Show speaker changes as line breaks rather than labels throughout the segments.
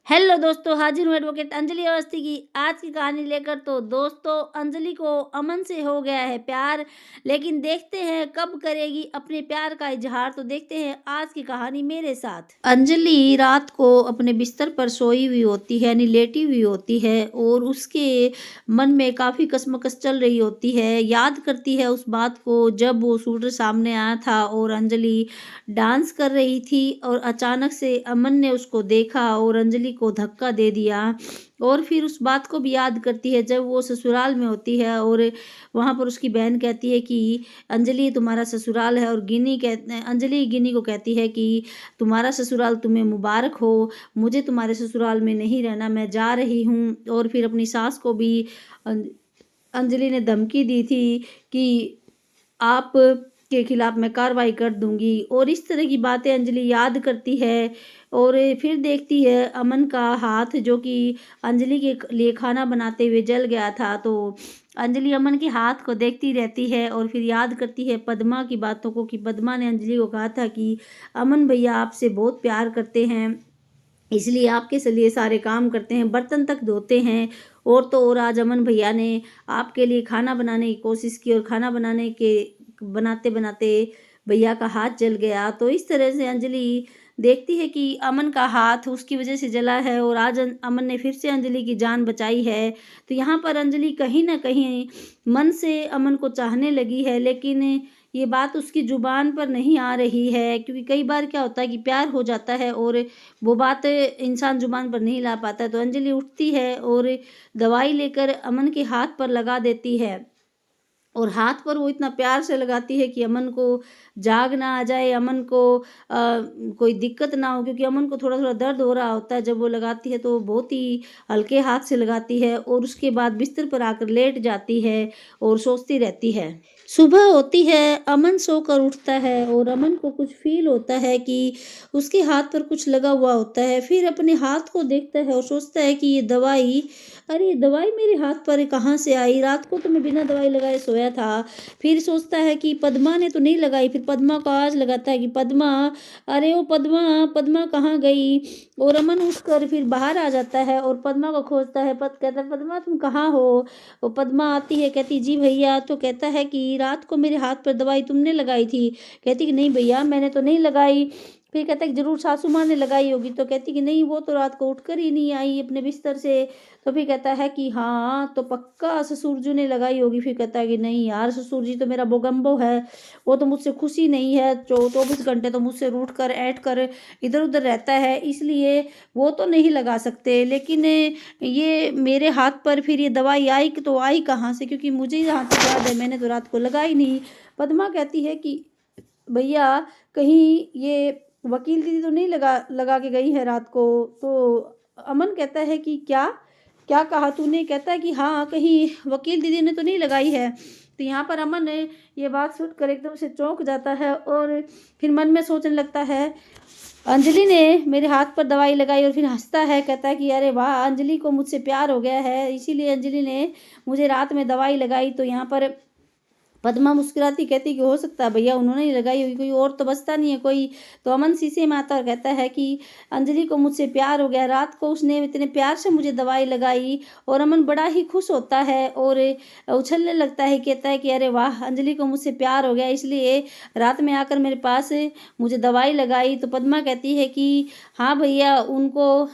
Hello दोस्तों, हाजिर हूँ एडवोकेट अंजलि अवस्थी की आज की कहानी लेकर। तो दोस्तों, अंजलि को अमन से हो गया है प्यार, लेकिन देखते हैं कब करेगी अपने प्यार का इजहार। तो देखते हैं आज की कहानी मेरे साथ। अंजलि रात को अपने बिस्तर पर सोई हुई होती है, यानी लेटी हुई होती है, और उसके मन में काफ़ी कशमकश चल रही होती है। याद करती है उस बात को जब वो शूटर सामने आया था और अंजलि डांस कर रही थी, और अचानक से अमन ने उसको देखा और अंजलि को धक्का दे दिया। और फिर उस बात को भी याद करती है जब वो ससुराल में होती है और वहाँ पर उसकी बहन कहती है कि अंजलि तुम्हारा ससुराल है, और अंजलि गिनी को कहती है कि तुम्हारा ससुराल तुम्हें मुबारक हो, मुझे तुम्हारे ससुराल में नहीं रहना, मैं जा रही हूँ। और फिर अपनी सास को भी अंजलि ने धमकी दी थी कि आप के खिलाफ मैं कार्रवाई कर दूंगी, और इस तरह की बातें अंजलि याद करती है। और फिर देखती है अमन का हाथ जो कि अंजलि के लिए खाना बनाते हुए जल गया था। तो अंजलि अमन के हाथ को देखती रहती है और फिर याद करती है पद्मा की बातों को, कि पद्मा ने अंजलि को कहा था कि अमन भैया आपसे बहुत प्यार करते हैं, इसलिए आपके से लिए सारे काम करते हैं, बर्तन तक धोते हैं। और तो और आज अमन भैया ने आपके लिए खाना बनाने की कोशिश की, और खाना बनाते बनाते भैया का हाथ जल गया। तो इस तरह से अंजलि देखती है कि अमन का हाथ उसकी वजह से जला है, और आज अमन ने फिर से अंजलि की जान बचाई है। तो यहाँ पर अंजलि कहीं ना कहीं मन से अमन को चाहने लगी है, लेकिन ये बात उसकी जुबान पर नहीं आ रही है, क्योंकि कई बार क्या होता है कि प्यार हो जाता है और वो बात इंसान जुबान पर नहीं ला पाता है। तो अंजलि उठती है और दवाई लेकर अमन के हाथ पर लगा देती है, और हाथ पर वो इतना प्यार से लगाती है कि अमन को जाग ना आ जाए, अमन को कोई दिक्कत ना हो, क्योंकि अमन को थोड़ा थोड़ा दर्द हो रहा होता है। जब वो लगाती है तो वो बहुत ही हल्के हाथ से लगाती है, और उसके बाद बिस्तर पर आकर लेट जाती है और सोचती रहती है। सुबह होती है, अमन सोकर उठता है और अमन को कुछ फील होता है कि उसके हाथ पर कुछ लगा हुआ होता है। फिर अपने हाथ को देखता है और सोचता है कि ये दवाई, अरे ये दवाई मेरे हाथ पर कहाँ से आई, रात को तो मैं बिना दवाई लगाए सोया था। फिर सोचता है कि पद्मा ने तो नहीं लगाई, फिर पद्मा को आवाज लगाता है कि पद्मा, अरे ओ पद्मा, पद्मा कहाँ गई। और अमन उठकर फिर बाहर आ जाता है और पद्मा को खोजता है। कहता है पद्मा तुम कहाँ हो। वो पद्मा आती है, कहती जी भैया। तो कहता है कि रात को मेरे हाथ पर दवाई तुमने लगाई थी। कहती कि नहीं भैया मैंने तो नहीं लगाई। फिर कहता है कि जरूर सासू माँ ने लगाई होगी। तो कहती कि नहीं, वो तो रात को उठकर ही नहीं आई अपने बिस्तर से। तो फिर कहता है कि हाँ तो पक्का ससुर जी ने लगाई होगी। फिर कहता है कि नहीं यार, ससुर जी तो मेरा बोगम्बो है, वो तो मुझसे खुशी नहीं है, 24 घंटे तो मुझसे रूठ कर ऐंठ कर इधर उधर रहता है, इसलिए वो तो नहीं लगा सकते। लेकिन ये मेरे हाथ पर फिर ये दवाई आई तो आई कहाँ से, क्योंकि मुझे यहाँ तक याद है मैंने तो रात को लगाई नहीं। पद्मा कहती है कि भैया कहीं ये वकील दीदी तो नहीं लगा लगा के गई है रात को। तो अमन कहता है कि क्या क्या कहा तूने। कहता है कि हाँ कहीं वकील दीदी ने तो नहीं लगाई है। तो यहाँ पर अमन ने ये बात सुनकर एकदम से चौंक जाता है और फिर मन में सोचने लगता है अंजलि ने मेरे हाथ पर दवाई लगाई। और फिर हंसता है, कहता है कि अरे वाह, अंजलि को मुझसे प्यार हो गया है, इसीलिए अंजलि ने मुझे रात में दवाई लगाई। तो यहाँ पर पद्मा मुस्कुराती कहती कि हो सकता है भैया उन्होंने ही लगाई होगी, कोई और तो बचता नहीं है कोई। तो अमन शीशे में आता और कहता है कि अंजलि को मुझसे प्यार हो गया, रात को उसने इतने प्यार से मुझे दवाई लगाई। और अमन बड़ा ही खुश होता है और उछलने लगता है, कहता है कि अरे वाह, अंजलि को मुझसे प्यार हो गया, इसलिए रात में आकर मेरे पास मुझे दवाई लगाई। तो पद्मा कहती है कि हाँ भैया, उनको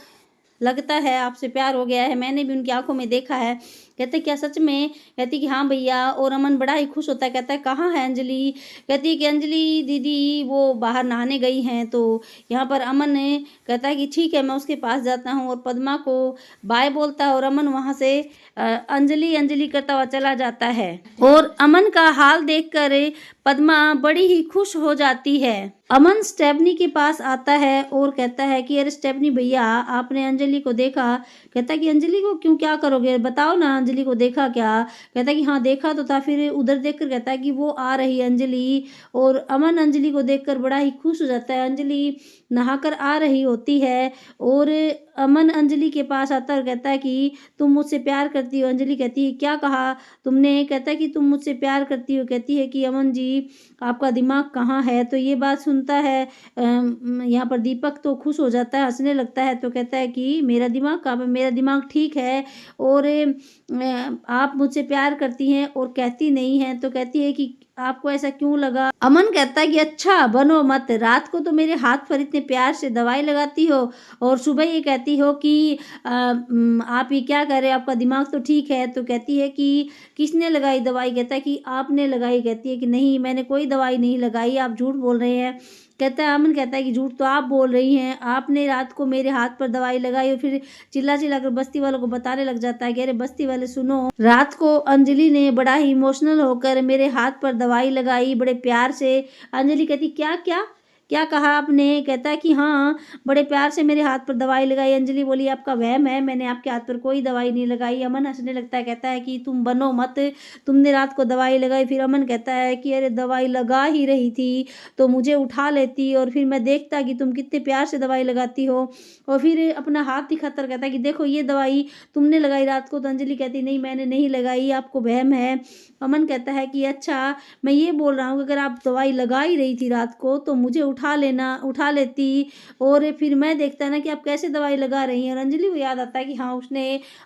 लगता है आपसे प्यार हो गया है, मैंने भी उनकी आंखों में देखा है। कहते क्या सच में। कहती कि हाँ भैया। और अमन बड़ा ही खुश होता है, कहता है कहाँ है अंजलि। कहती है कि अंजलि दीदी वो बाहर नहाने गई हैं। तो यहाँ पर अमन ने कहता है कि ठीक है मैं उसके पास जाता हूँ, और पद्मा को बाय बोलता है और अमन वहाँ से अंजलि अंजलि करता हुआ चला जाता है। और अमन का हाल देखकर पद्मा बड़ी ही खुश हो जाती है। अमन स्टेफनी के पास आता है और कहता है कि अरे स्टेफनी भैया, आपने अंजलि को देखा। कहता है कि अंजलि को क्यों, क्या करोगे बताओ ना, अंजलि को देखा क्या। कहता है कि हाँ देखा तो था। फिर उधर देखकर कहता है कि वो आ रही है अंजलि। और अमन अंजलि को देखकर बड़ा ही खुश हो जाता है। अंजलि नहाकर आ रही होती है और अमन अंजलि के पास आता है और कहता है कि तुम मुझसे प्यार करती हो। अंजलि कहती है क्या कहा तुमने? कहता है कि तुम मुझसे प्यार करती हो। कहती है कि अमन जी आपका दिमाग कहाँ है? तो ये बात सुनता है यहाँ पर दीपक तो खुश हो जाता है, हंसने लगता है। तो कहता है कि मेरा दिमाग कहाँ पे? मेरा दिमाग ठीक है और आप मुझसे प्यार करती हैं और कहती नहीं हैं। तो कहती है कि आपको ऐसा क्यों लगा? अमन कहता है कि अच्छा बनो मत, रात को तो मेरे हाथ पर इतने प्यार से दवाई लगाती हो और सुबह ये कहती हो कि आप ये क्या कर रहे हो, आपका दिमाग तो ठीक है। तो कहती है कि किसने लगाई दवाई? कहता है कि आपने लगाई। कहती है कि नहीं मैंने कोई दवाई नहीं लगाई, आप झूठ बोल रहे हैं। कहता है अमन कहता है कि झूठ तो आप बोल रही हैं, आपने रात को मेरे हाथ पर दवाई लगाई। और फिर चिल्ला चिल्ला कर बस्ती वालों को बताने लग जाता है कि अरे बस्ती वाले सुनो, रात को अंजलि ने बड़ा ही इमोशनल होकर मेरे हाथ पर दवाई लगाई बड़े प्यार से। अंजलि कहती क्या क्या क्या कहा आपने? कहता है कि हाँ बड़े प्यार से मेरे हाथ पर दवाई लगाई। अंजलि बोली आपका वहम है, मैंने आपके हाथ पर कोई दवाई नहीं लगाई। अमन हंसने लगता है, कहता है कि तुम बनो मत, तुमने रात को दवाई लगाई। फिर अमन कहता है कि अरे दवाई लगा ही रही थी तो मुझे उठा लेती और फिर मैं देखता कि तुम कितने प्यार से दवाई लगाती हो। और फिर अपना हाथ दिखाता कहता है कि देखो ये दवाई तुमने लगाई रात को। तो अंजलि कहती नहीं मैंने नहीं लगाई, आपको वहम है। अमन कहता है कि अच्छा मैं ये बोल रहा हूँ कि अगर आप दवाई लगा ही रही थी रात को तो मुझे उठा लेती और फिर मैं देखता ना कि आप कैसे दवाई लगा रही हैं। और अंजलि को याद आता है कि हाँ उसने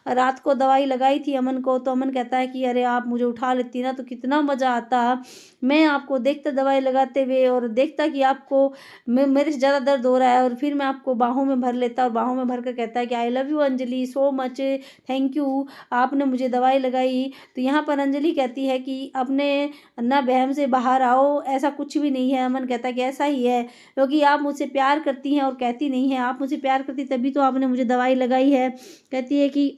रात को दवाई लगाई थी अमन को। तो अमन कहता है कि अरे आप मुझे उठा लेती ना तो कितना मज़ा आता, मैं आपको देखता दवाई लगाते हुए और देखता कि आपको मेरे से ज़्यादा दर्द हो रहा है और फिर मैं आपको बाहों में भर लेता। और बाहों में भर कर कहता है कि I love you Anjali so much, thank you आपने मुझे दवाई लगाई। तो यहाँ पर अंजलि कहती है कि अपने ना वहम से बाहर आओ, ऐसा कुछ भी नहीं है। अमन कहता है कि ऐसा ही है क्योंकि आप मुझसे प्यार करती हैं और कहती नहीं हैं, आप मुझसे प्यार करती तभी तो आपने मुझे दवाई लगाई है। कहती है कि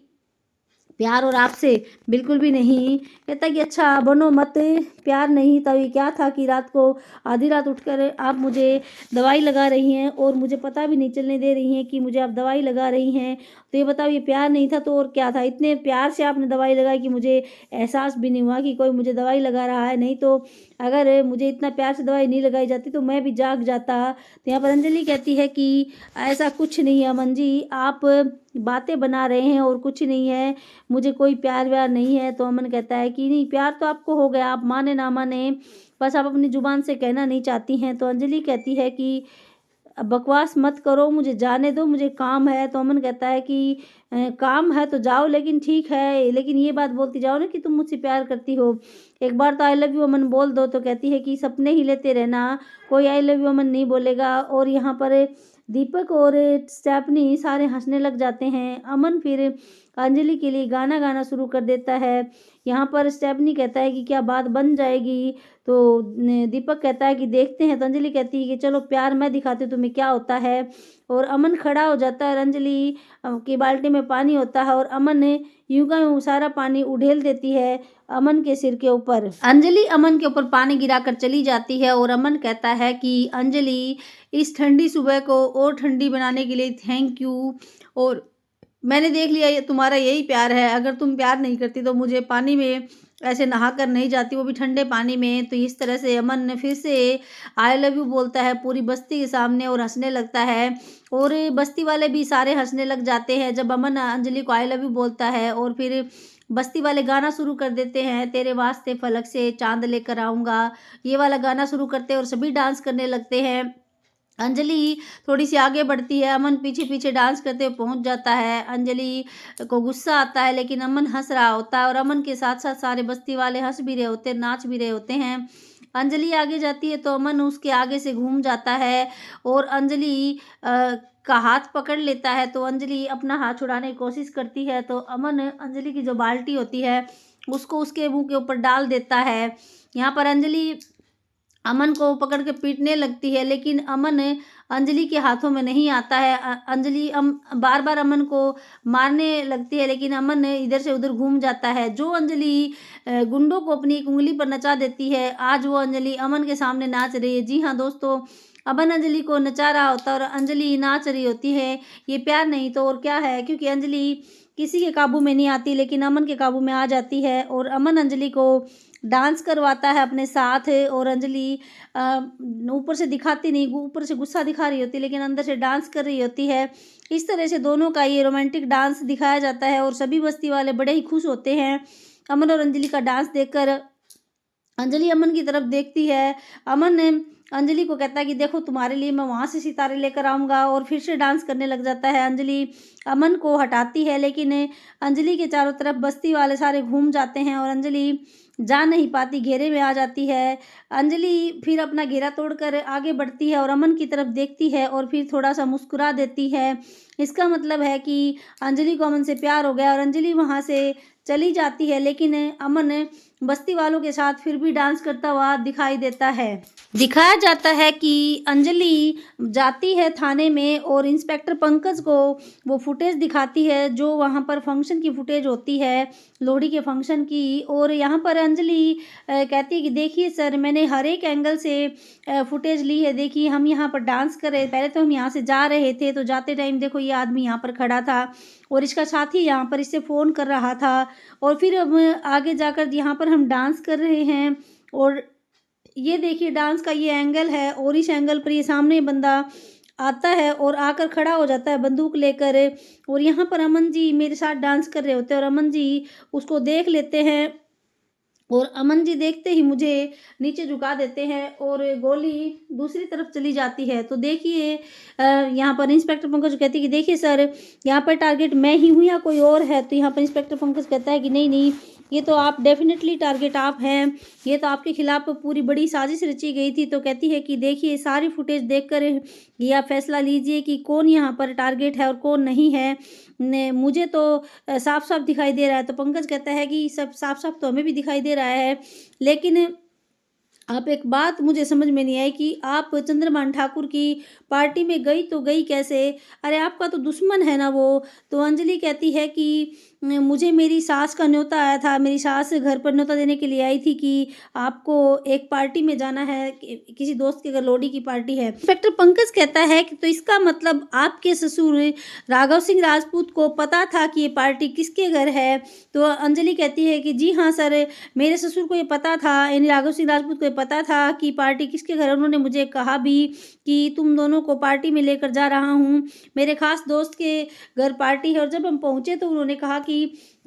प्यार और आपसे बिल्कुल भी नहीं। कहता कि अच्छा बनो मत, प्यार नहीं था ये क्या था कि रात को आधी रात उठकर आप मुझे दवाई लगा रही हैं और मुझे पता भी नहीं चलने दे रही हैं कि मुझे आप दवाई लगा रही हैं। तो ये बताओ ये प्यार नहीं था तो और क्या था? इतने प्यार से आपने दवाई लगाई कि मुझे एहसास भी नहीं हुआ कि कोई मुझे दवाई लगा रहा है। नहीं तो अगर मुझे इतना प्यार से दवाई नहीं लगाई जाती तो मैं भी जाग जाता। तो यहाँ पर अंजलि कहती है कि ऐसा कुछ नहीं है अमन जी, आप बातें बना रहे हैं और कुछ नहीं है, मुझे कोई प्यार व्यार नहीं है। तो अमन कहता है कि नहीं प्यार तो आपको हो गया, आप माने ना माने बस आप अपनी जुबान से कहना नहीं चाहती हैं। तो अंजलि कहती है कि अब बकवास मत करो, मुझे जाने दो, मुझे काम है। तो अमन कहता है कि काम है तो जाओ लेकिन ठीक है, लेकिन ये बात बोलती जाओ ना कि तुम मुझसे प्यार करती हो। एक बार तो आई लव यू अमन बोल दो। तो कहती है कि सपने ही लेते रहना, कोई आई लव यू अमन नहीं बोलेगा। और यहाँ पर दीपक और स्टेफनी सारे हंसने लग जाते हैं। अमन फिर अंजलि के लिए गाना गाना शुरू कर देता है। यहाँ पर स्टेफनी कहता है कि क्या बात बन जाएगी? तो दीपक कहता है कि देखते हैं। तो अंजलि कहती है कि चलो प्यार मैं दिखाती हूँ तुम्हें क्या होता है। और अमन खड़ा हो जाता है और अंजलि की बाल्टी में पानी होता है और अमन ने यूं का यूं सारा पानी उड़ेल देती है अमन के सिर के ऊपर। अंजलि अमन के ऊपर पानी गिराकर चली जाती है और अमन कहता है कि अंजलि इस ठंडी सुबह को और ठंडी बनाने के लिए थैंक यू। और मैंने देख लिया ये तुम्हारा यही प्यार है, अगर तुम प्यार नहीं करती तो मुझे पानी में ऐसे नहा कर नहीं जाती, वो भी ठंडे पानी में। तो इस तरह से अमन ने फिर से आई लव यू बोलता है पूरी बस्ती के सामने और हंसने लगता है। और बस्ती वाले भी सारे हंसने लग जाते हैं जब अमन अंजलि को आई लव यू बोलता है। और फिर बस्ती वाले गाना शुरू कर देते हैं, तेरे वास्ते फलक से चांद लेकर आऊँगा, ये वाला गाना शुरू करते हैं और सभी डांस करने लगते हैं। अंजलि थोड़ी सी आगे बढ़ती है, अमन पीछे पीछे डांस करते हुए पहुंच जाता है। अंजलि को गुस्सा आता है लेकिन अमन हंस रहा होता है और अमन के साथ साथ सारे बस्ती वाले हंस भी रहे होते हैं, नाच भी रहे होते हैं। अंजलि आगे जाती है तो अमन उसके आगे से घूम जाता है और अंजलि का हाथ पकड़ लेता है। तो अंजलि अपना हाथ छुड़ाने की कोशिश करती है तो अमन अंजलि की जो बाल्टी होती है उसको उसके मुंह के ऊपर डाल देता है। यहाँ पर अंजलि अमन को पकड़ के पीटने लगती है लेकिन अमन अंजलि के हाथों में नहीं आता है। अंजलि बार बार अमन को मारने लगती है लेकिन अमन इधर से उधर घूम जाता है। जो अंजलि गुंडों को अपनी एक उंगली पर नचा देती है, आज वो अंजलि अमन के सामने नाच रही है। जी हाँ दोस्तों, अमन अंजलि को नचा रहा होता है और अंजलि नाच रही होती है। ये प्यार नहीं तो और क्या है, क्योंकि अंजलि किसी के काबू में नहीं आती लेकिन अमन के काबू में आ जाती है और अमन अंजलि को डांस करवाता है अपने साथ। और अंजलि ऊपर से दिखाती नहीं, ऊपर से गुस्सा दिखा रही होती है लेकिन अंदर से डांस कर रही होती है। इस तरह से दोनों का ये रोमांटिक डांस दिखाया जाता है और सभी बस्ती वाले बड़े ही खुश होते हैं अमन और अंजलि का डांस देखकर। अंजलि अमन की तरफ देखती है। अमन ने अंजलि को कहता है कि देखो तुम्हारे लिए मैं वहाँ से सितारे लेकर आऊँगा, और फिर से डांस करने लग जाता है। अंजलि अमन को हटाती है लेकिन अंजलि के चारों तरफ बस्ती वाले सारे घूम जाते हैं और अंजलि जा नहीं पाती, घेरे में आ जाती है। अंजलि फिर अपना घेरा तोड़कर आगे बढ़ती है और अमन की तरफ देखती है और फिर थोड़ा सा मुस्कुरा देती है। इसका मतलब है कि अंजलि को अमन से प्यार हो गया और अंजलि वहाँ से चली जाती है, लेकिन अमन बस्ती वालों के साथ फिर भी डांस करता हुआ दिखाई देता है। दिखाया जाता है कि अंजलि जाती है थाने में और इंस्पेक्टर पंकज को वो फुटेज दिखाती है जो वहाँ पर फंक्शन की फुटेज होती है, लोहड़ी के फंक्शन की। और यहाँ पर अंजलि कहती है कि देखिए सर, मैंने हर एक एंगल से फुटेज ली है, देखिए हम यहाँ पर डांस कर रहे, पहले तो हम यहाँ से जा रहे थे तो जाते टाइम देखो ये आदमी यहाँ पर खड़ा था और इसका साथी यहाँ पर इससे फ़ोन कर रहा था, और फिर अब आगे जाकर यहाँ पर हम डांस कर रहे हैं और ये देखिए डांस का ये एंगल है और इस एंगल पर ये सामने बंदा आता है और आकर खड़ा हो जाता है बंदूक लेकर। और यहाँ पर अमन जी मेरे साथ डांस कर रहे होते हैं और अमन जी उसको देख लेते हैं और अमन जी देखते ही मुझे नीचे झुका देते हैं और गोली दूसरी तरफ चली जाती है। तो देखिए यहाँ पर इंस्पेक्टर पंकज कहती है कि देखिए सर, यहाँ पर टारगेट मैं ही हूँ या कोई और है। तो यहाँ पर इंस्पेक्टर पंकज कहता है कि नहीं नहीं, ये तो आप डेफिनेटली टारगेट आप हैं, ये तो आपके खिलाफ पूरी बड़ी साजिश रची गई थी। तो कहती है कि देखिए सारी फुटेज देखकर ये आप फैसला लीजिए कि कौन यहाँ पर टारगेट है और कौन नहीं है। मुझे तो साफ साफ दिखाई दे रहा है। तो पंकज कहता है कि सब साफ साफ तो हमें भी दिखाई दे रहा है, लेकिन आप एक बात मुझे समझ में नहीं आई कि आप चंद्रभान ठाकुर की पार्टी में गई तो गई कैसे? अरे आपका तो दुश्मन है ना वो। तो अंजलि कहती है कि मुझे मेरी सास का न्योता आया था, मेरी सास घर पर न्योता देने के लिए आई थी कि आपको एक पार्टी में जाना है, किसी दोस्त के घर लोहड़ी की पार्टी है। इंस्पेक्टर पंकज कहता है कि तो इसका मतलब आपके ससुर राघव सिंह राजपूत को पता था कि ये पार्टी किसके घर है? तो अंजलि कहती है कि जी हाँ सर, मेरे ससुर को ये पता था, यानी राघव सिंह राजपूत को ये पता था कि पार्टी किसके घर है। उन्होंने मुझे कहा भी कि तुम दोनों को पार्टी में लेकर जा रहा हूँ, मेरे खास दोस्त के घर पार्टी है। और जब हम पहुँचे तो उन्होंने कहा कि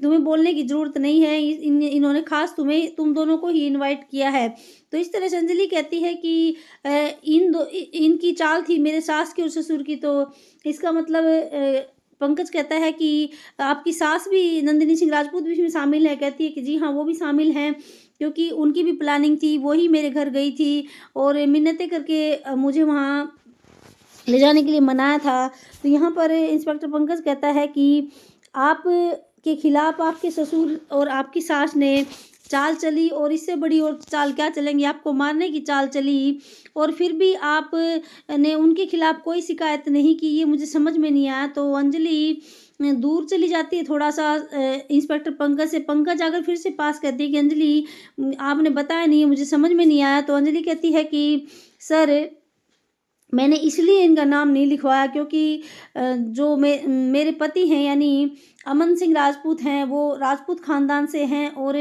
तुम्हें बोलने की ज़रूरत नहीं है, इन्होंने खास तुम दोनों को ही इनवाइट किया है। तो इस तरह से अंजलि कहती है कि इनकी चाल थी मेरे सास की और ससुर की। तो इसका मतलब पंकज कहता है कि आपकी सास भी, नंदिनी सिंह राजपूत भी इसमें शामिल है? कहती है कि जी हाँ, वो भी शामिल हैं, क्योंकि उनकी भी प्लानिंग थी, वो ही मेरे घर गई थी और मिन्नतें करके मुझे वहाँ ले जाने के लिए मनाया था। तो यहाँ पर इंस्पेक्टर पंकज कहता है कि आप के खिलाफ आपके ससुर और आपकी सास ने चाल चली, और इससे बड़ी और चाल क्या चलेंगी, आपको मारने की चाल चली, और फिर भी आप ने उनके खिलाफ कोई शिकायत नहीं की। ये मुझे समझ में नहीं आया। तो अंजलि दूर चली जाती है थोड़ा सा इंस्पेक्टर पंकज से। पंकज आकर फिर से पास कहती है कि अंजलि आपने बताया नहीं है, मुझे समझ में नहीं आया। तो अंजलि कहती है कि सर, मैंने इसलिए इनका नाम नहीं लिखवाया क्योंकि जो मेरे पति हैं यानी अमन सिंह राजपूत हैं, वो राजपूत ख़ानदान से हैं, और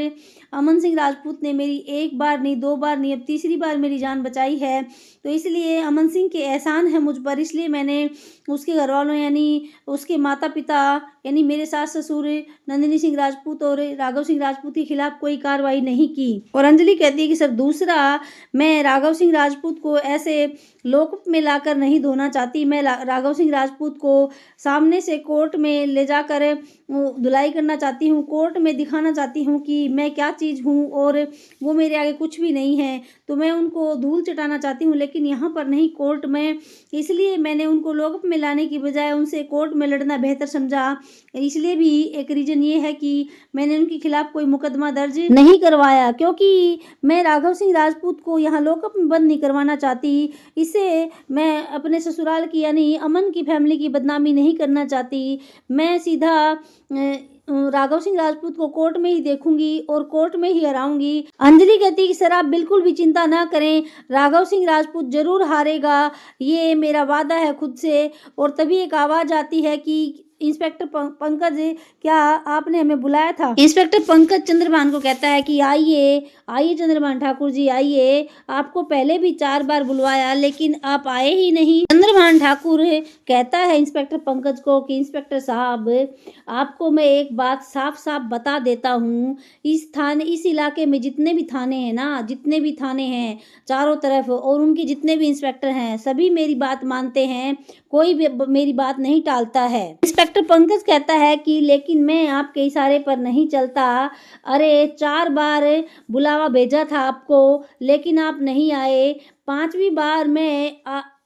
अमन सिंह राजपूत ने मेरी एक बार नहीं, दो बार नहीं, अब तीसरी बार मेरी जान बचाई है। तो इसलिए अमन सिंह के एहसान है मुझ पर, इसलिए मैंने उसके घर वालों यानी उसके माता पिता यानी मेरे सास ससुर नंदिनी सिंह राजपूत और राघव सिंह राजपूत के खिलाफ कोई कार्रवाई नहीं की। और अंजलि कहती है कि सर दूसरा, मैं राघव सिंह राजपूत को ऐसे लोकअप में लाकर नहीं धोना चाहती, मैं राघव सिंह राजपूत को सामने से कोर्ट में ले जाकर धुलाई करना चाहती हूँ, कोर्ट में दिखाना चाहती हूँ कि मैं क्या चीज़ हूँ और वो मेरे आगे कुछ भी नहीं है। तो मैं उनको धूल चटाना चाहती हूँ, लेकिन यहाँ पर नहीं, कोर्ट में। इसलिए मैंने उनको लॉकअप में लाने की बजाय उनसे कोर्ट में लड़ना बेहतर समझा। इसलिए भी एक रीज़न ये है कि मैंने उनके खिलाफ कोई मुकदमा दर्ज नहीं करवाया, क्योंकि मैं राघव सिंह राजपूत को यहाँ लॉकअप में बंद नहीं करवाना चाहती। इससे मैं अपने ससुराल की यानी अमन की फैमिली की बदनामी नहीं करना चाहती। मैं सीधा राघव सिंह राजपूत को कोर्ट में ही देखूंगी और कोर्ट में ही हराऊंगी। अंजलि कहती है कि सर आप बिल्कुल भी चिंता ना करें, राघव सिंह राजपूत जरूर हारेगा, ये मेरा वादा है खुद से। और तभी एक आवाज आती है कि इंस्पेक्टर पंकज, क्या आपने हमें बुलाया था? इंस्पेक्टर पंकज चंद्रभान को कहता है कि आइए आइए चंद्रभान ठाकुर जी आइए, आपको पहले भी 4 बार बुलवाया लेकिन आप आए ही नहीं। चंद्रभान ठाकुर कहता है इंस्पेक्टर पंकज को कि इंस्पेक्टर साहब, आपको मैं एक बात साफ साफ बता देता हूँ, इस इलाके में जितने भी थाने हैं ना, जितने भी थाने हैं चारों तरफ, और उनके जितने भी इंस्पेक्टर हैं सभी मेरी बात मानते हैं, कोई भी मेरी बात नहीं टालता है। इंस्पेक्टर पंकज कहता है कि लेकिन मैं आपके इशारे पर नहीं चलता, अरे 4 बार बुलावा भेजा था आपको लेकिन आप नहीं आए, 5वीं बार मैं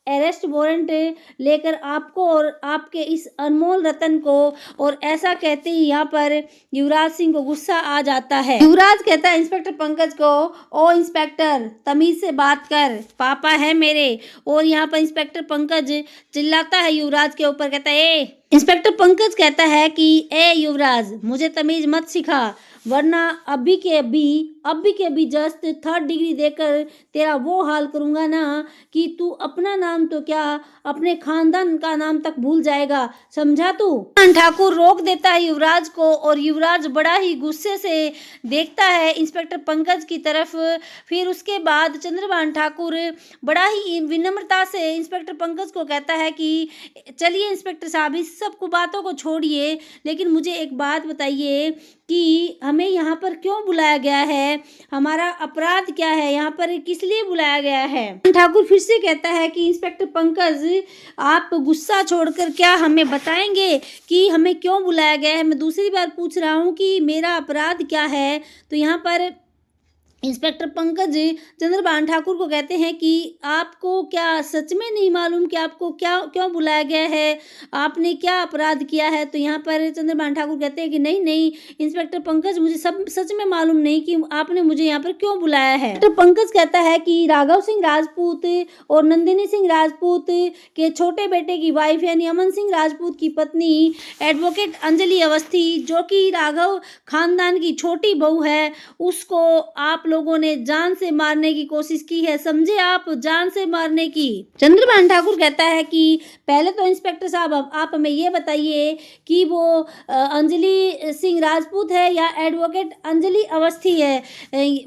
अरेस्ट वारंट लेकर आपको और आपके इस अनमोल रतन को, और ऐसा कहते ही यहाँ पर युवराज सिंह को गुस्सा आ जाता है। युवराज कहता है इंस्पेक्टर पंकज को, ओ इंस्पेक्टर तमीज से बात कर, पापा है मेरे। और यहाँ पर इंस्पेक्टर पंकज चिल्लाता है युवराज के ऊपर, कहता है ए। इंस्पेक्टर पंकज कहता है कि ए युवराज, मुझे तमीज मत सिखा, वरना अभी के अभी जस्ट 3rd डिग्री देकर तेरा वो हाल करूंगा ना कि तू अपना नाम तो क्या अपने खानदान का नाम तक भूल जाएगा, समझा तू? ठाकुर रोक देता है युवराज को और युवराज बड़ा ही गुस्से से देखता है इंस्पेक्टर पंकज की तरफ। फिर उसके बाद चंद्रभान ठाकुर बड़ा ही विनम्रता से इंस्पेक्टर पंकज को कहता है कि चलिए इंस्पेक्टर साहब, इस सब को बातों को छोड़िए, लेकिन मुझे एक बात बताइए कि हमें यहाँ पर क्यों बुलाया गया है, हमारा अपराध क्या है, यहाँ पर किस लिए बुलाया गया है? ठाकुर फिर से कहता है कि इंस्पेक्टर पंकज, आप गुस्सा छोड़कर क्या हमें बताएंगे कि हमें क्यों बुलाया गया है? मैं दूसरी बार पूछ रहा हूँ कि मेरा अपराध क्या है। तो यहाँ पर इंस्पेक्टर पंकज चंद्रभान ठाकुर को कहते हैं कि आपको क्या सच में नहीं मालूम कि आपको क्यों बुलाया गया है, आपने क्या अपराध किया है? तो यहाँ पर चंद्रभान ठाकुर कहते हैं कि नहीं इंस्पेक्टर पंकज, मुझे सब सच में मालूम नहीं कि आपने मुझे यहाँ पर क्यों बुलाया है। इंस्पेक्टर पंकज कहता है कि राघव सिंह राजपूत और नंदिनी सिंह राजपूत के छोटे बेटे की वाइफ यानी अमन सिंह राजपूत की पत्नी एडवोकेट अंजलि अवस्थी, जो कि राघव खानदान की छोटी बहू है, उसको आप लोगों ने जान से मारने की कोशिश की है, समझे आप, जान से मारने की। चंद्रभान ठाकुर कहता है कि पहले तो इंस्पेक्टर साहब आप हमें ये बताइए कि वो अंजलि सिंह राजपूत है या एडवोकेट अंजलि अवस्थी है,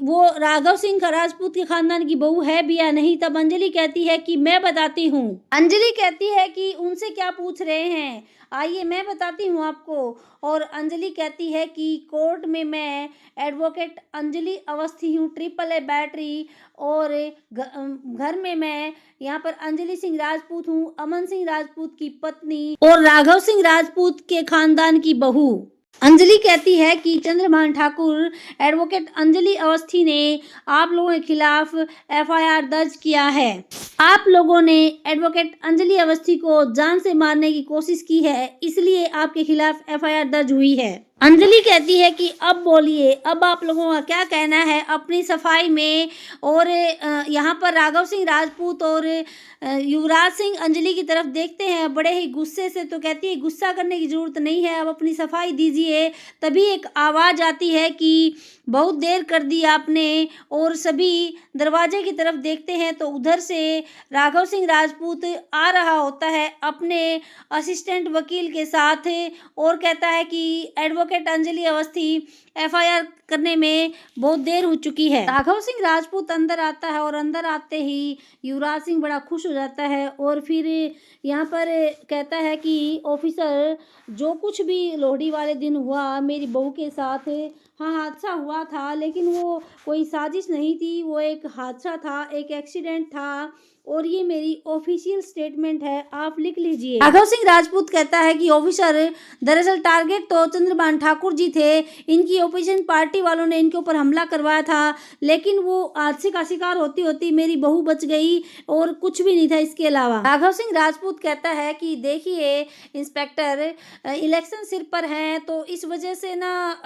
वो राघव सिंह का राजपूत के खानदान की बहू है भी या नहीं? तब अंजलि कहती है कि मैं बताती हूँ। अंजलि कहती है कि उनसे क्या पूछ रहे हैं, आइए मैं बताती हूँ आपको। और अंजलि कहती है कि कोर्ट में मैं एडवोकेट अंजलि अवस्थी हूँ, AAA बैटरी, और घर में मैं यहाँ पर अंजलि सिंह राजपूत हूँ, अमन सिंह राजपूत की पत्नी और राघव सिंह राजपूत के खानदान की बहू। अंजलि कहती है कि चंद्रभान ठाकुर, एडवोकेट अंजलि अवस्थी ने आप लोगों के खिलाफ FIR दर्ज किया है, आप लोगों ने एडवोकेट अंजलि अवस्थी को जान से मारने की कोशिश की है, इसलिए आपके खिलाफ FIR दर्ज हुई है। अंजलि कहती है कि अब बोलिए, अब आप लोगों का क्या कहना है अपनी सफाई में? और यहाँ पर राघव सिंह राजपूत और युवराज सिंह अंजलि की तरफ देखते हैं बड़े ही गुस्से से, तो कहती है गुस्सा करने की जरूरत नहीं है, अब अपनी सफाई दीजिए। तभी एक आवाज़ आती है कि बहुत देर कर दी आपने, और सभी दरवाजे की तरफ देखते हैं तो उधर से राघव सिंह राजपूत आ रहा होता है अपने असिस्टेंट वकील के साथ, और कहता है कि एडवोकेट अंजलि अवस्थी FIR करने में बहुत देर हो चुकी है। राघव सिंह राजपूत अंदर आता है और अंदर आते ही युवराज सिंह बड़ा खुश हो जाता है और फिर यहाँ पर कहता है कि ऑफिसर, जो कुछ भी लोहड़ी वाले दिन हुआ मेरी बहू के साथ, हाँ हादसा हुआ था, लेकिन वो कोई साजिश नहीं थी, वो एक हादसा था, एक एक्सीडेंट था, और ये मेरी ऑफिशियल स्टेटमेंट है, आप लिख लीजिए। राघव सिंह राजपूत कहता है कि ऑफिसर, दरअसल टारगेट तो चंद्रभान ठाकुर जी थे, इनकी ओपोजिशन पार्टी वालों ने इनके ऊपर हमला करवाया था, लेकिन वो हादसे का शिकार होती होती मेरी बहू बच गई और कुछ भी नहीं था इसके अलावा। राघव सिंह राजपूत कहता है कि देखिए इंस्पेक्टर, इलेक्शन सिर पर हैं, तो इस वजह से ना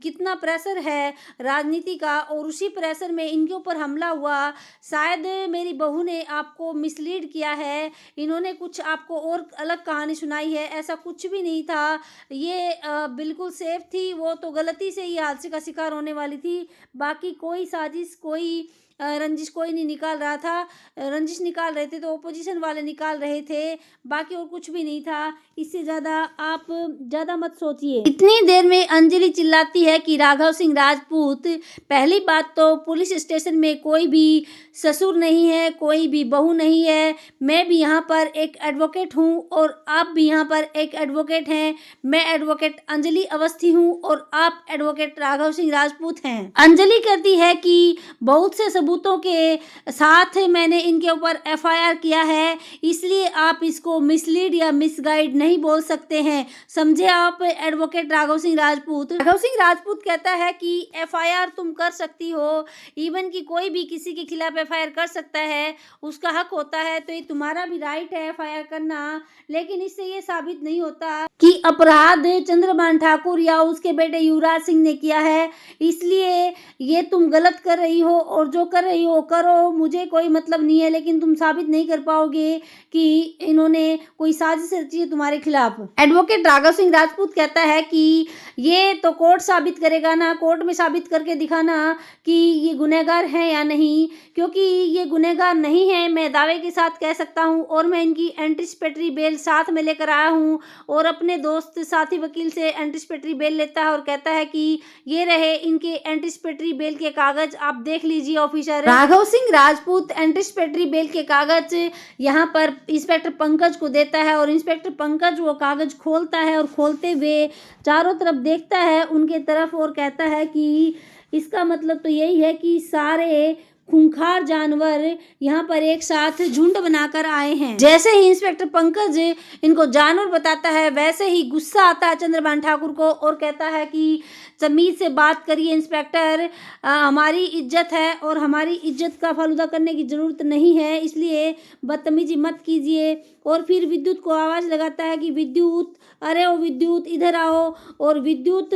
कितना प्रेशर है राजनीति का, और उसी प्रेशर में इनके ऊपर हमला हुआ, शायद मेरी बहू ने आपको मिसलीड किया है, इन्होंने कुछ आपको और अलग कहानी सुनाई है, ऐसा कुछ भी नहीं था। ये बिल्कुल सेफ थी, वो तो गलती से ये हादसे का शिकार होने वाली थी। बाकी कोई साजिश, कोई रंजिश कोई नहीं निकाल रहा था। रंजिश निकाल रहे थे तो ऑपोजिशन वाले निकाल रहे थे, बाकी और कुछ भी नहीं था। इससे ज़्यादा आप ज़्यादा मत सोचिए। इतनी देर में अंजलि चिल्लाती है कि राघव सिंह राजपूत, पहली बात तो पुलिस स्टेशन में कोई भी ससुर नहीं है, कोई भी बहू नहीं है। मैं भी यहाँ पर एक एडवोकेट हूँ और आप भी यहाँ पर एक एडवोकेट हैं। मैं एडवोकेट अंजलि अवस्थी हूँ और आप एडवोकेट राघव सिंह राजपूत हैं। अंजलि कहती है कि बहुत से सबूतों के साथ मैंने इनके ऊपर एफआईआर किया है, इसलिए आप इसको मिसलीड या मिसगाइड नहीं बोल सकते हैं, समझे आप एडवोकेट राघव सिंह राजपूत। राघव सिंह राजपूत कहता है कि एफआईआर तुम कर सकती हो, इवन कि कोई भी किसी के खिलाफ एफआईआर कर सकता है, उसका हक होता है, तो ये तुम्हारा भी राइट है एफआईआर करना, लेकिन इससे ये साबित नहीं होता कि अपराध चंद्रभान ठाकुर या उसके बेटे युवराज सिंह ने किया है। इसलिए ये तुम गलत कर रही हो और जो कर रही हो करो, मुझे कोई मतलब नहीं है, लेकिन तुम साबित नहीं कर पाओगे कि इन्होंने कोई साजिश रची है तुम्हारे खिलाफ। एडवोकेट राघव सिंह राजपूत कहता है कि ये तो कोर्ट साबित करेगा ना, कोर्ट में साबित करके दिखाना कि ये गुनहगार हैं या नहीं, क्योंकि ये गुनहगार नहीं है, मैं दावे के साथ कह सकता हूँ। और मैं इनकी एंटिसिपेटरी बेल साथ में लेकर आया हूँ और अपने दोस्त साथी वकील से एंटिसिपेटरी बेल लेता है और कहता है कि ये रहे इनके एंटिसिपेटरी बेल के कागज, आप देख लीजिए officer. Raghav Singh Rajput anticipatory bell के कागज यहाँ पर इंस्पेक्टर पंकज को देता है और इंस्पेक्टर पंकज वो कागज खोलता है और खोलते हुए चारों तरफ देखता है उनके तरफ और कहता है कि इसका मतलब तो यही है कि सारे खूंखार जानवर यहाँ पर एक साथ झुंड बनाकर आए हैं। जैसे ही इंस्पेक्टर पंकज इनको जानवर बताता है, वैसे ही गुस्सा आता है चंद्रभान ठाकुर को और कहता है कि तमीज से बात करिए इंस्पेक्टर, हमारी इज्जत है और हमारी इज्जत का फालूदा करने की ज़रूरत नहीं है, इसलिए बदतमीजी मत कीजिए। और फिर विद्युत को आवाज़ लगाता है कि विद्युत, अरे ओ विद्युत इधर आओ। और विद्युत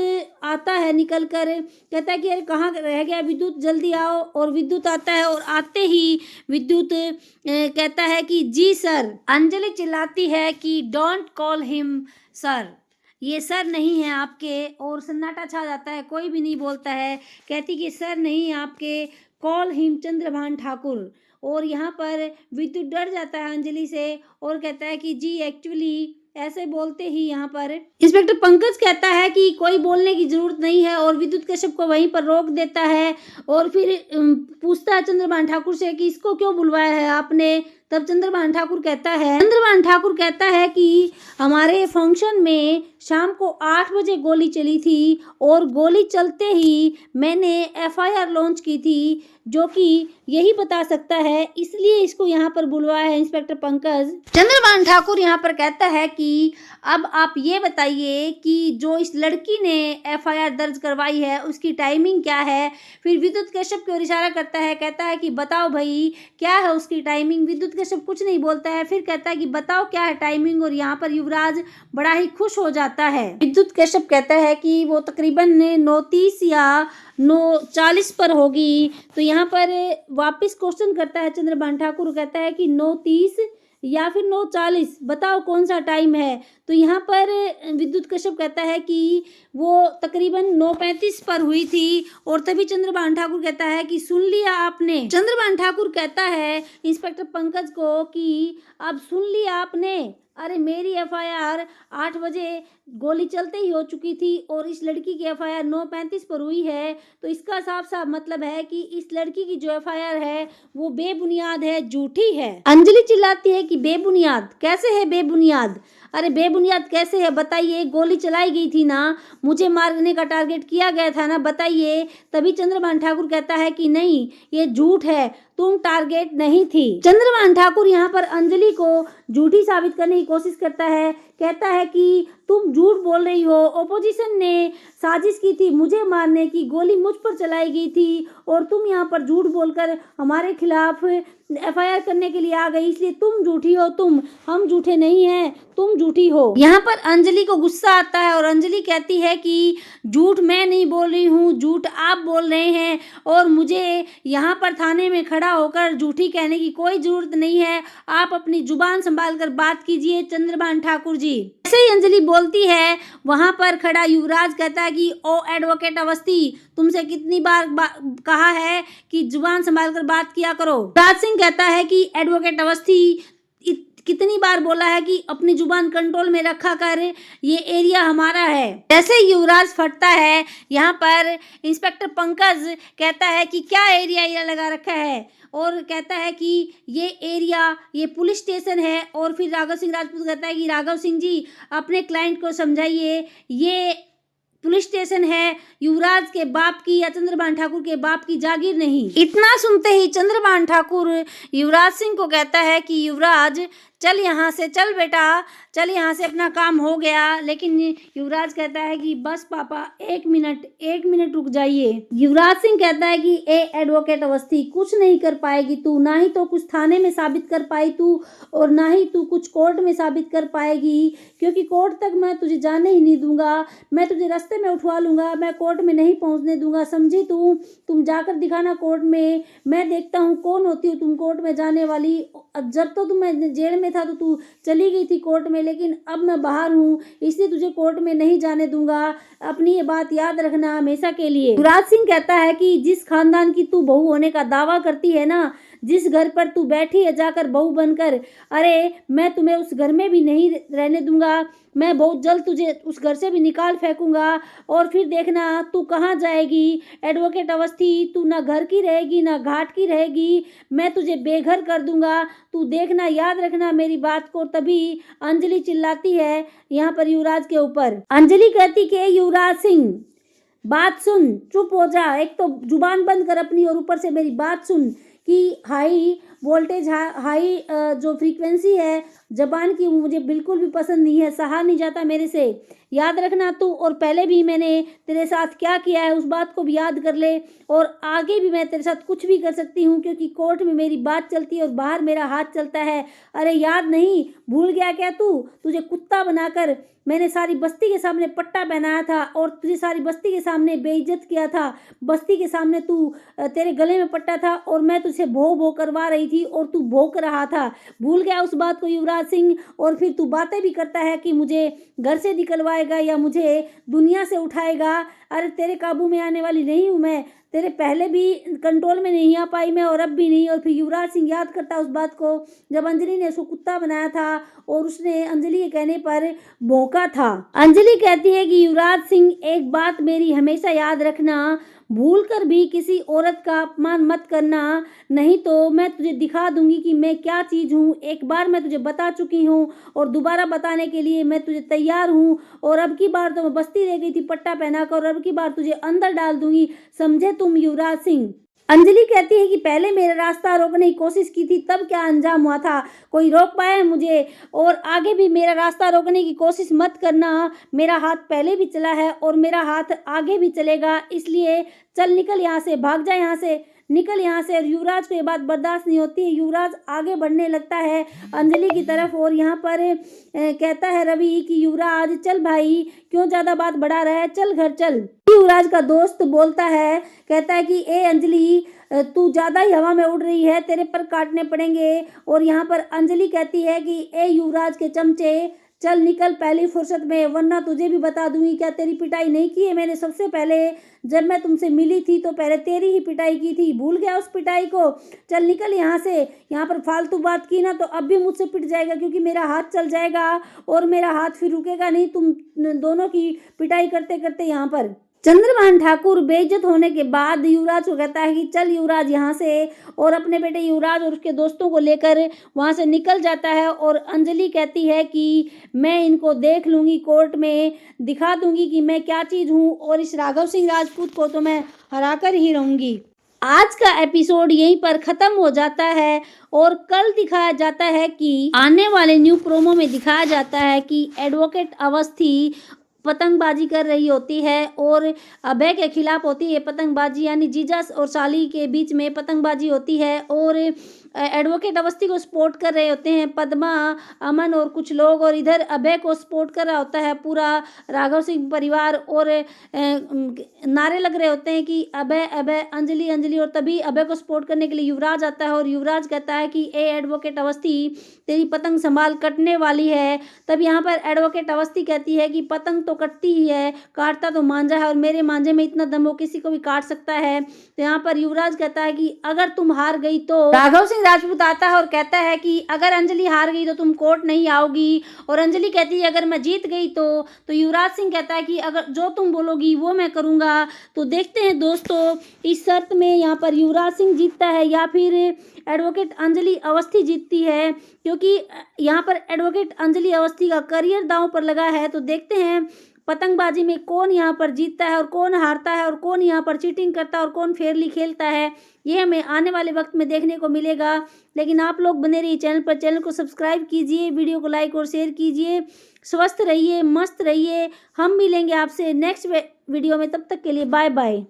आता है निकल कर, कहता है कि अरे कहाँ रह गया विद्युत, जल्दी आओ। और विद्युत आता है और आते ही विद्युत कहता है कि जी सर। अंजलि चिल्लाती है कि डोंट कॉल हिम सर, ये सर नहीं है आपके, और सन्नाटा छा जाता है, कोई भी नहीं बोलता है। कहती कि सर नहीं आपके, कॉल हिम चंद्रभान ठाकुर। और यहाँ पर विद्युत डर जाता है अंजलि से और कहता है कि जी एक्चुअली, ऐसे बोलते ही यहाँ पर इंस्पेक्टर पंकज कहता है कि कोई बोलने की जरूरत नहीं है और विद्युत कश्यप को वहीं पर रोक देता है और फिर पूछता है चंद्रभान ठाकुर से कि इसको क्यों बुलवाया है आपने। तब चंद्रभान ठाकुर कहता है कि हमारे फंक्शन में शाम को 8 बजे गोली चली थी और गोली चलते ही मैंने एफआईआर लॉन्च की थी, जो कि यही बता सकता है, इसलिए इसको यहाँ पर बुलवाया है इंस्पेक्टर पंकज। चंद्रभान ठाकुर यहाँ पर कहता है कि अब आप ये बताइए कि जो इस लड़की ने एफआईआर दर्ज करवाई है उसकी टाइमिंग क्या है। फिर विद्युत कश्यप की ओर इशारा करता है, कहता है कि बताओ भाई क्या है उसकी टाइमिंग। विद्युत कश्यप कुछ नहीं बोलता है, फिर कहता है कि बताओ क्या है टाइमिंग। और यहाँ पर युवराज बड़ा ही खुश हो जाता है। विद्युत कश्यप कहता है कि वो तकरीबन 9:30 या 9:40 पर होगी। तो यहाँ पर वापस क्वेश्चन करता है चंद्रभान ठाकुर, कहता है कि 9:30 या फिर 9:40, बताओ कौन सा टाइम है। तो यहाँ पर विद्युत कश्यप कहता है कि वो तकरीबन 9:35 पर हुई थी। और तभी चंद्रभान ठाकुर कहता है कि सुन लिया आपने। चंद्रभान ठाकुर कहता है इंस्पेक्टर पंकज को कि अब सुन लिया आपने, अरे मेरी एफआईआर 8 बजे गोली चलते ही हो चुकी थी और इस लड़की की एफआईआर 9:35 पर हुई है। तो इसका साफ साफ मतलब है कि इस लड़की की जो एफआईआर है वो बेबुनियाद है, झूठी है। अंजलि चिल्लाती है कि बेबुनियाद कैसे है, बेबुनियाद, अरे बेबुनियाद कैसे है बताइए, गोली चलाई गई थी ना, मुझे मारने का टारगेट किया गया था ना, बताइए। तभी चंद्रभान ठाकुर कहता है कि नहीं ये झूठ है, तुम टारगेट नहीं थी। चंद्रभान ठाकुर यहाँ पर अंजलि को झूठी साबित करने की कोशिश करता है कहता है कि तुम झूठ बोल रही हो, ओपोजिशन ने साजिश की थी मुझे मारने की, गोली मुझ पर चलाई गई थी और तुम यहाँ पर झूठ बोलकर हमारे खिलाफ एफआईआर करने के लिए आ गई, इसलिए तुम झूठी हो, हम झूठे नहीं हैं, तुम झूठी हो। यहाँ पर अंजलि को गुस्सा आता है और अंजलि कहती है कि झूठ मैं नहीं बोल रही हूँ, झूठ आप बोल रहे हैं और मुझे यहाँ पर थाने में खड़ा होकर झूठी कहने की कोई जरूरत नहीं है, आप अपनी जुबान संभाल कर बात कीजिए चंद्रभान ठाकुर जी। ऐसे ही अंजलि बोलती है, वहां पर खड़ा युवराज कहता है कि ओ एडवोकेट अवस्थी, तुमसे कितनी बार कहा है कि जुबान संभाल कर बात किया करो। युवराज सिंह कहता है कि एडवोकेट अवस्थी, कितनी बार बोला है कि अपनी जुबान कंट्रोल में रखा कर, ये एरिया हमारा है। जैसे ही युवराज फटता है, यहाँ पर इंस्पेक्टर पंकज कहता है कि क्या एरिया लगा रखा है और कहता है कि ये एरिया ये पुलिस स्टेशन है। और फिर राघव सिंह राजपूत कहता है कि राघव सिंह जी अपने क्लाइंट को समझाइए, ये पुलिस स्टेशन है युवराज के बाप की या चंद्रभान ठाकुर के बाप की जागीर नहीं। इतना सुनते ही चंद्रभान ठाकुर युवराज सिंह को कहता है कि युवराज चल यहाँ से, चल बेटा चल यहाँ से, अपना काम हो गया। लेकिन युवराज कहता है कि बस पापा एक मिनट रुक जाइए। युवराज सिंह कहता है कि ए एडवोकेट अवस्थी, कुछ नहीं कर पाएगी तू, ना ही तो कुछ थाने में साबित कर पाई तू और ना ही तू कुछ कोर्ट में साबित कर पाएगी, क्योंकि कोर्ट तक मैं तुझे जाने ही नहीं दूंगा, मैं तुझे रास्ते में उठवा लूंगा, मैं कोर्ट में नहीं पहुंचने दूंगा, समझी तू। तुम जाकर दिखाना कोर्ट में, मैं देखता हूँ कौन होती हो तुम कोर्ट में जाने वाली। जब तो तुम जेल में था तो तू चली गई थी कोर्ट में, लेकिन अब मैं बाहर हूँ इसलिए तुझे कोर्ट में नहीं जाने दूंगा, अपनी ये बात याद रखना हमेशा के लिए। युवराज सिंह कहता है कि जिस खानदान की तू बहू होने का दावा करती है ना, जिस घर पर तू बैठी है जाकर बहू बनकर, अरे मैं तुम्हें उस घर में भी नहीं रहने दूंगा, मैं बहुत जल्द तुझे उस घर से भी निकाल फेंकूंगा और फिर देखना तू कहाँ जाएगी। एडवोकेट अवस्थी, तू ना घर की रहेगी ना घाट की रहेगी, मैं तुझे बेघर कर दूंगा, तू देखना, याद रखना मेरी बात को। तभी अंजलि चिल्लाती है यहाँ पर युवराज के ऊपर। अंजलि कहती कि युवराज सिंह बात सुन, चुप हो जा, एक तो जुबान बंद कर अपनी और ऊपर से मेरी बात सुन कि हाई वोल्टेज हाई जो फ्रीक्वेंसी है जबान की मुझे बिल्कुल भी पसंद नहीं है, सहा नहीं जाता मेरे से। याद रखना तू, और पहले भी मैंने तेरे साथ क्या किया है उस बात को भी याद कर ले, और आगे भी मैं तेरे साथ कुछ भी कर सकती हूँ क्योंकि कोर्ट में मेरी बात चलती है और बाहर मेरा हाथ चलता है। अरे याद नहीं, भूल गया क्या तू? तुझे कुत्ता बनाकर मैंने सारी बस्ती के सामने पट्टा पहनाया था और तुझे सारी बस्ती के सामने बेइज्जत किया था। बस्ती के सामने तेरे गले में पट्टा था और मैं तुझे भो करवा रही थी और तू भोंक रहा था। भूल गया उस बात को युवराज सिंह? और फिर तू बातें भी करता है कि मुझे घर से निकलवाएगा या मुझे दुनिया से उठाएगा। अरे तेरे काबू में आने वाली नहीं हूँ मैं, तेरे पहले भी कंट्रोल में नहीं आ पाई मैं और अब भी नहीं। और फिर युवराज सिंह याद करता उस बात को जब अंजलि ने उसको कुत्ता बनाया था और उसने अंजलि के कहने पर भौंका था। अंजलि कहती है कि युवराज सिंह एक बात मेरी हमेशा याद रखना, भूल कर भी किसी औरत का अपमान मत करना, नहीं तो मैं तुझे दिखा दूंगी कि मैं क्या चीज़ हूँ। एक बार मैं तुझे बता चुकी हूँ और दोबारा बताने के लिए मैं तुझे तैयार हूँ। और अब की बार तो मैं बस्ती रह गई थी पट्टा पहनाकर और अब की बार तुझे अंदर डाल दूंगी, समझे तुम युवराज सिंह? अंजलि कहती है कि पहले मेरा रास्ता रोकने की कोशिश की थी, तब क्या अंजाम हुआ था? कोई रोक पाया है मुझे? और आगे भी मेरा रास्ता रोकने की कोशिश मत करना, मेरा हाथ पहले भी चला है और मेरा हाथ आगे भी चलेगा, इसलिए चल निकल यहाँ से, भाग जा यहाँ से, निकल यहाँ से। और युवराज को ये बात बर्दाश्त नहीं होती है, युवराज आगे बढ़ने लगता है अंजलि की तरफ और यहाँ पर कहता है रवि कि युवराज चल भाई, क्यों ज़्यादा बात बढ़ा रहा है, चल घर चल। युवराज का दोस्त बोलता है, कहता है कि ए अंजलि तू ज़्यादा ही हवा में उड़ रही है, तेरे पर काटने पड़ेंगे। और यहाँ पर अंजलि कहती है कि ए युवराज के चमचे, चल निकल पहली फुर्सत में, वरना तुझे भी बता दूंगी। क्या तेरी पिटाई नहीं की है मैंने? सबसे पहले जब मैं तुमसे मिली थी तो पहले तेरी ही पिटाई की थी, भूल गया उस पिटाई को? चल निकल यहाँ से, यहाँ पर फालतू बात की ना तो अब भी मुझसे पिट जाएगा क्योंकि मेरा हाथ चल जाएगा और मेरा हाथ फिर रुकेगा नहीं तुम दोनों की पिटाई करते करते। यहाँ पर चंद्रभान ठाकुर बेइज्जत होने के बाद युवराज को कहता है कि चल युवराज यहाँ से, और अपने बेटे युवराज और उसके दोस्तों को लेकर वहाँ से निकल जाता है। और अंजलि कहती है कि मैं इनको देख लूँगी, कोर्ट में दिखा दूँगी कि मैं क्या चीज़ हूँ और इस राघव सिंह राजपूत को तो मैं हरा कर ही रहूँगी। आज का एपिसोड यहीं पर ख़त्म हो जाता है और कल दिखाया जाता है कि आने वाले न्यू प्रोमो में दिखाया जाता है कि एडवोकेट अवस्थी पतंगबाजी कर रही होती है और अभय के खिलाफ होती है पतंगबाजी, यानी जीजा और साली के बीच में पतंगबाजी होती है और एडवोकेट अवस्थी को सपोर्ट कर रहे होते हैं पद्मा, अमन और कुछ लोग, और इधर अभय को सपोर्ट कर रहा होता है पूरा राघव सिंह परिवार और नारे लग रहे होते हैं कि अभय अभय, अंजलि अंजलि। और तभी अभय को सपोर्ट करने के लिए युवराज आता है और युवराज कहता है कि ए एडवोकेट अवस्थी, तेरी पतंग संभाल, कटने वाली है। तब यहाँ पर एडवोकेट अवस्थी कहती है कि पतंग तो कटती ही है, काटता तो मांझा है और मेरे मांझे में इतना दम हो किसी को भी काट सकता है। तो यहाँ पर युवराज कहता है कि अगर तुम हार गई तो राघव सिंह राजपूत आता है और कहता है कि अगर अंजलि हार गई तो तुम कोर्ट नहीं आओगी, और अंजलि कहती है अगर मैं जीत गई तो युवराज सिंह कहता है कि अगर जो तुम बोलोगी वो मैं करूँगा। तो देखते हैं दोस्तों इस शर्त में यहाँ पर युवराज सिंह जीतता है या फिर एडवोकेट अंजलि अवस्थी जीतती है, क्योंकि यहाँ पर एडवोकेट अंजलि अवस्थी का करियर दांव पर लगा है। तो देखते हैं पतंगबाजी में कौन यहाँ पर जीतता है और कौन हारता है और कौन यहाँ पर चीटिंग करता है और कौन फेयरली खेलता है, ये हमें आने वाले वक्त में देखने को मिलेगा। लेकिन आप लोग बने रहिए चैनल पर, चैनल को सब्सक्राइब कीजिए, वीडियो को लाइक और शेयर कीजिए। स्वस्थ रहिए, मस्त रहिए। हम मिलेंगे आपसे नेक्स्ट वीडियो में, तब तक के लिए बाय बाय।